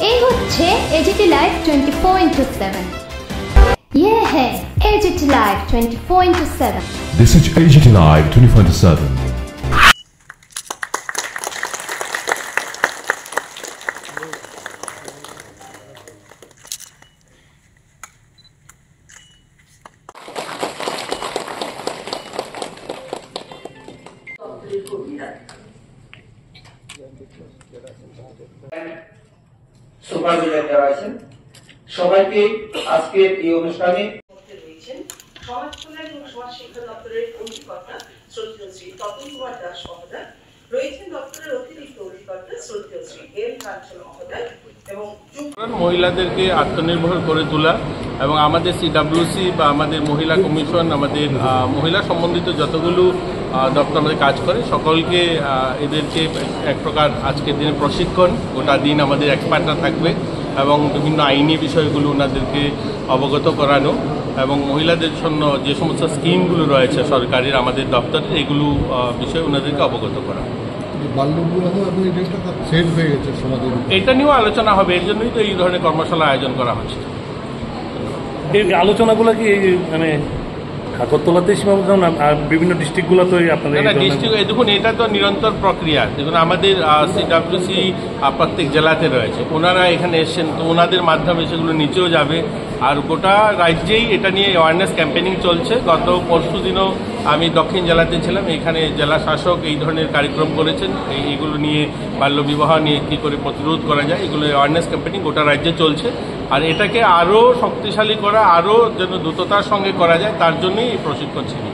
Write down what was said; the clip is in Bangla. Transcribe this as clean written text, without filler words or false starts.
এই হচ্ছে এজিটি লাইভ 24/7। ये है AGT live 24/7। This is AGT Live 24/7। Supervisor যারা আছেন সবাইকে আজকের এই অনুষ্ঠানে রয়েছেন সমাজ কল্যাণ এবং সমাজ শিক্ষা দপ্তরের অধিকর্তা শ্রদ্ধেয় শ্রী তপন কুমার দাস মহোদয়, রয়েছেন দপ্তরের অতিরিক্ত অধিকর্তা শ্রদ্ধেয় শ্রী এল কাঞ্চন মহোদয় এবং মহিলাদেরকে আত্মনির্ভর করে তোলা এবং আমাদের সিডব্লিউসি বা আমাদের মহিলা কমিশন, আমাদের মহিলা সম্বন্ধিত যতগুলো দপ্তর আমাদের কাজ করে সকলকে এদেরকে এক প্রকার আজকের দিনে প্রশিক্ষণ, গোটা দিন আমাদের এক্সপার্টরা থাকবে এবং বিভিন্ন আইনি বিষয়গুলো ওনাদেরকে অবগত করানো এবং মহিলাদের জন্য যে সমস্ত স্কিমগুলো রয়েছে সরকারের আমাদের দপ্তরের এগুলো বিষয়ে ওনাদেরকে অবগত করা। এটা নিয়েও আলোচনা হবে, এর জন্যই তো এই ধরনের কর্মশালা আয়োজন করা হচ্ছে। এই আলোচনাগুলো কি মানে আগরতলাতে সীমাবদ্ধ না, আর বিভিন্ন ডিস্ট্রিক্টগুলোতে আপনাদের? ডিস্ট্রিক্ট দেখুন, এটা তো নিরন্তর প্রক্রিয়া। দেখুন আমাদের সিডব্লিউসি প্রত্যেক জেলাতে রয়েছে, ওনারা এখানে এসছেন, তো ওনাদের মাধ্যমে সেগুলো নিচেও যাবে। আর গোটা রাজ্যেই এটা নিয়ে অ্যাওয়ারনেস ক্যাম্পেনিং চলছে। গত পরশু দিনও আমি দক্ষিণ জেলাতে ছিলাম, এখানে জেলা শাসক এই ধরনের কার্যক্রম করেছেন। এইগুলো নিয়ে বাল্যবিবাহ নিয়ে কী করে প্রতিরোধ করা যায়, এগুলো অ্যাওয়ারনেস ক্যাম্পেনিং গোটা রাজ্যে চলছে। আর এটাকে আরও শক্তিশালী করা, আরও যেন দ্রুততার সঙ্গে করা যায়, তার জন্যই এই প্রশিক্ষণ ছিল।